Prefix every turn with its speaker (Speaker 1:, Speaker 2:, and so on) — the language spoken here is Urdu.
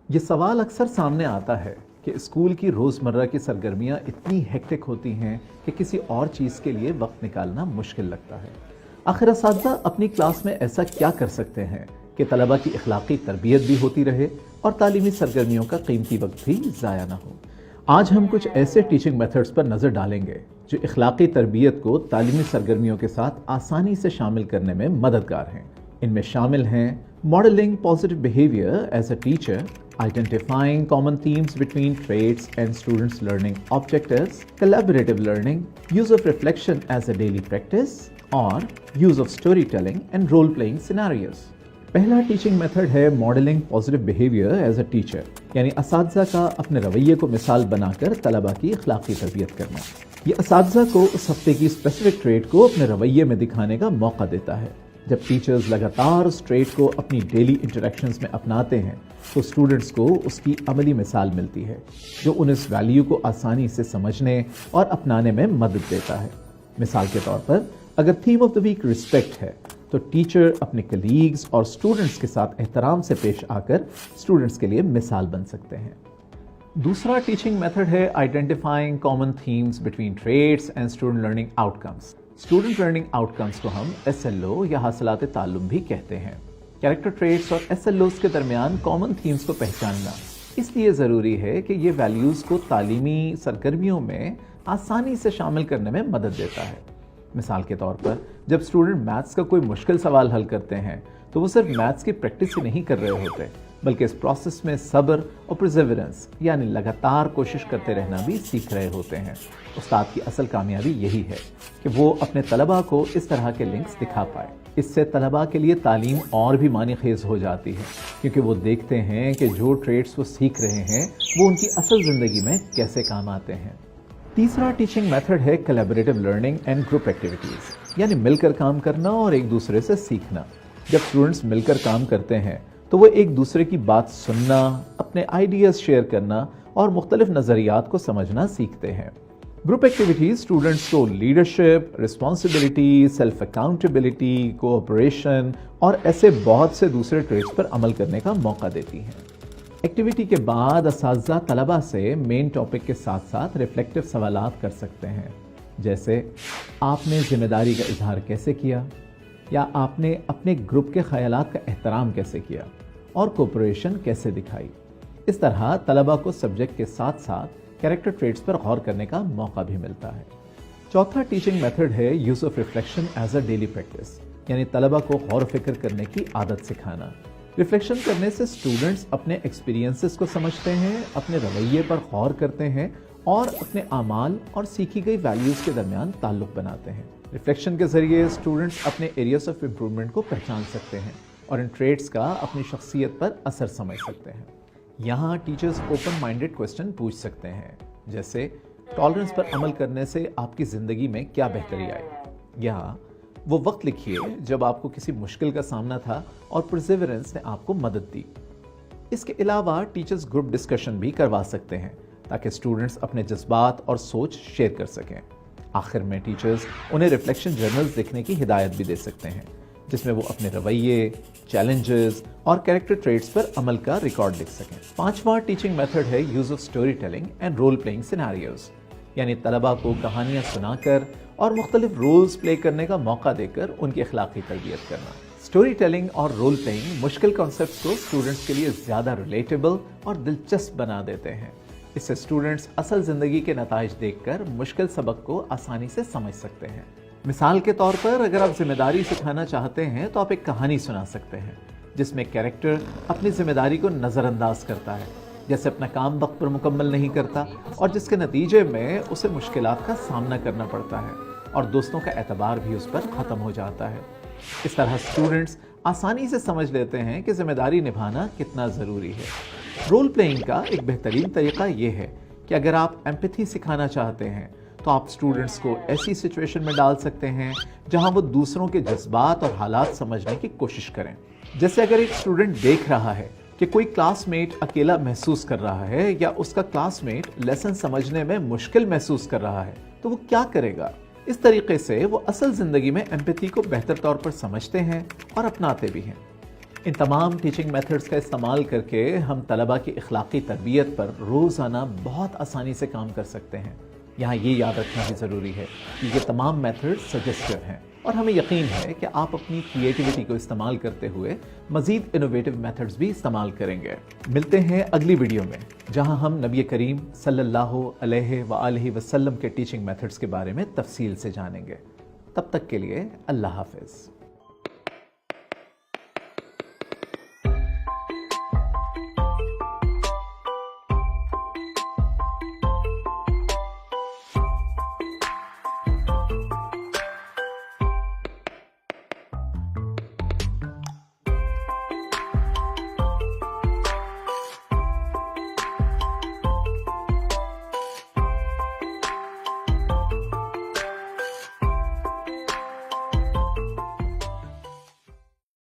Speaker 1: یہ سوال اکثر سامنے آتا ہے کہ اسکول کی روزمرہ کی سرگرمیاں اتنی ہیکٹک ہوتی ہیں کہ کسی اور چیز کے لیے وقت نکالنا مشکل لگتا ہے۔ آخر اساتذہ اپنی کلاس میں ایسا کیا کر سکتے ہیں کہ طلبہ کی اخلاقی تربیت بھی ہوتی رہے اور تعلیمی سرگرمیوں کا قیمتی وقت بھی ضائع نہ ہو؟ آج ہم کچھ ایسے ٹیچنگ میتھڈز پر نظر ڈالیں گے جو اخلاقی تربیت کو تعلیمی سرگرمیوں کے ساتھ آسانی سے شامل کرنے میں مددگار ہیں۔ ان میں شامل ہیں modeling positive behavior as a teacher, identifying common themes between traits and students' learning objectives, collaborative learning, use of reflection as a daily practice, اور use of storytelling and role-playing scenarios۔ پہلا ٹیچنگ میتھڈ ہے modeling positive behavior as a teacher، یعنی اساتذہ کا اپنے رویے کو مثال بنا کر طلبہ کی اخلاقی تربیت کرنا۔ یہ اساتذہ کو اس ہفتے کی اسپیسیفک ٹریٹ کو اپنے رویے میں دکھانے کا موقع دیتا ہے۔ جب ٹیچرز لگاتار اس ٹریٹ کو اپنی ڈیلی انٹریکشنز میں اپناتے ہیں تو اسٹوڈنٹس کو اس کی عملی مثال ملتی ہے جو انہیں اس ویلیو کو آسانی سے سمجھنے اور اپنانے میں مدد دیتا ہے۔ مثال کے طور پر اگر theme of the week respect ہے تو ٹیچر اپنے کلیگز اور اسٹوڈنٹس کے ساتھ احترام سے پیش آ کر اسٹوڈنٹس کے لیے مثال بن سکتے ہیں۔ دوسرا ٹیچنگ میتھڈ ہے identifying common themes between traits and student learning out comes. Student learning out comes کو ہم SLO یا حاصلات تعلم بھی کہتے ہیں۔ کیریکٹر ٹریٹس اور SLOs کے درمیان کامن تھیمز کو پہچاننا اس لیے ضروری ہے کہ یہ ویلیوز کو تعلیمی سرگرمیوں میں آسانی سے شامل کرنے میں مدد دیتا ہے۔ مثال کے طور پر جب اسٹوڈنٹ میتھس کا کوئی مشکل سوال حل کرتے ہیں تو وہ صرف میتھس کی پریکٹس ہی نہیں کر رہے ہوتے بلکہ اس پروسیس میں صبر اور پرزیورنس یعنی لگاتار کوشش کرتے رہنا بھی سیکھ رہے ہوتے ہیں۔ استاد کی اصل کامیابی یہی ہے کہ وہ اپنے طلباء کو اس طرح کے لنکس دکھا پائے۔ اس سے طلباء کے لیے تعلیم اور بھی معنی خیز ہو جاتی ہے کیونکہ وہ دیکھتے ہیں کہ جو ٹریٹس وہ سیکھ رہے ہیں وہ ان کی اصل زندگی میں کیسے کام آتے ہیں۔ تیسرا ٹیچنگ میتھڈ ہے collaborative learning and group activities, یعنی مل کر کام کرنا اور ایک دوسرے سے سیکھنا۔ جب اسٹوڈنٹس مل کر کام کرتے ہیں تو وہ ایک دوسرے کی بات سننا، اپنے آئیڈیاز شیئر کرنا اور مختلف نظریات کو سمجھنا سیکھتے ہیں۔ گروپ ایکٹیویٹیز اسٹوڈنٹس کو leadership, responsibility, self accountability, cooperation اور ایسے بہت سے دوسرے ٹریٹس پر عمل کرنے کا موقع دیتی ہیں۔ ایکٹیویٹی کے بعد اساتذہ طلباء سے مین ٹاپک کے ساتھ ساتھ ریفلیکٹیو سوالات کر سکتے ہیں، جیسے آپ نے ذمہ داری کا اظہار کیسے کیا، یا آپ نے اپنے گروپ کے خیالات کا احترام کیسے کیا اور کوپریشن کیسے دکھائی۔ اس طرح طلباء کو سبجیکٹ کے ساتھ ساتھ کیریکٹر ٹریٹس پر غور کرنے کا موقع بھی ملتا ہے۔ چوتھا ٹیچنگ میتھڈ ہے use of reflection as a daily practice, یعنی طلباء کو غور و فکر کرنے کی عادت سکھانا۔ ریفلیکشن کرنے سے اسٹوڈنٹس اپنے ایکسپیرینسز کو سمجھتے ہیں، اپنے رویے پر غور کرتے ہیں اور اپنے اعمال اور سیکھی گئی ویلیوز کے درمیان تعلق بناتے ہیں۔ ریفلیکشن کے ذریعے اسٹوڈنٹس اپنے ایریاز آف امپروومنٹ کو پہچان سکتے ہیں اور ان ٹریٹس کا اپنی شخصیت پر اثر سمجھ سکتے ہیں۔ یہاں ٹیچرز اوپن مائنڈڈ کوسچن پوچھ سکتے ہیں، جیسے ٹالرنس پر عمل کرنے سے آپ کی زندگی میں کیا بہتری آئی، یا وہ وقت لکھیے جب آپ کو کسی مشکل کا سامنا تھا اور پرزیورنس نے آپ کو مدد دی۔ اس کے علاوہ ٹیچرز گروپ ڈسکشن بھی کروا سکتے ہیں تاکہ اسٹوڈنٹس اپنے جذبات اور سوچ شیئر کر سکیں۔ آخر میں ٹیچرز انہیں ریفلیکشن جرنلز لکھنے کی ہدایت بھی دے سکتے ہیں جس میں وہ اپنے رویے، چیلنجز اور کیریکٹر ٹریٹس پر عمل کا ریکارڈ لکھ سکیں۔ پانچواں ٹیچنگ میتھڈ ہے use of storytelling and role playing scenarios, یعنی طلباء کو کہانیاں سنا کر اور مختلف رولز پلے کرنے کا موقع دے کر ان کی اخلاقی تربیت کرنا۔ اسٹوری ٹیلنگ اور رول پلئنگ مشکل کانسیپٹس کو اسٹوڈنٹس کے لیے زیادہ ریلیٹیبل اور دلچسپ بنا دیتے ہیں۔ اس سے اسٹوڈنٹس اصل زندگی کے نتائج دیکھ کر مشکل سبق کو آسانی سے سمجھ سکتے ہیں۔ مثال کے طور پر اگر آپ ذمہ داری سکھانا چاہتے ہیں تو آپ ایک کہانی سنا سکتے ہیں جس میں کیریکٹر اپنی ذمہ داری کو نظر انداز کرتا ہے، جیسے اپنا کام وقت پر مکمل نہیں کرتا اور جس کے نتیجے میں اسے مشکلات کا سامنا کرنا پڑتا ہے اور دوستوں کا اعتبار بھی اس پر ختم ہو جاتا ہے۔ اس طرح اسٹوڈنٹس آسانی سے سمجھ لیتے ہیں کہ ذمہ داری نبھانا کتنا ضروری ہے۔ رول پلئنگ کا ایک بہترین طریقہ یہ ہے کہ اگر آپ ایمپیتھی سکھانا چاہتے ہیں تو آپ اسٹوڈنٹس کو ایسی سچویشن میں ڈال سکتے ہیں جہاں وہ دوسروں کے جذبات اور حالات سمجھنے کی کوشش کریں۔ جیسے اگر ایک اسٹوڈنٹ دیکھ رہا ہے کہ کوئی کلاس میٹ اکیلا محسوس کر رہا ہے یا اس کا کلاس میٹ لیسن سمجھنے میں مشکل محسوس کر رہا ہے تو وہ کیا کرے گا؟ اس طریقے سے وہ اصل زندگی میں ایمپیتھی کو بہتر طور پر سمجھتے ہیں اور اپناتے بھی ہیں۔ ان تمام ٹیچنگ میتھڈز کا استعمال کر کے ہم طلبہ کی اخلاقی تربیت پر روزانہ بہت آسانی سے کام کر سکتے ہیں۔ یہاں یہ یاد رکھنا بھی ضروری ہے کہ یہ تمام میتھڈز سجسٹیو ہیں، اور ہمیں یقین ہے کہ آپ اپنی کریٹیوٹی کو استعمال کرتے ہوئے مزید انوویٹو میتھڈز بھی استعمال کریں گے۔ ملتے ہیں اگلی ویڈیو میں، جہاں ہم نبی کریم صلی اللہ علیہ وآلہ وسلم کے ٹیچنگ میتھڈز کے بارے میں تفصیل سے جانیں گے۔ تب تک کے لیے اللہ حافظ۔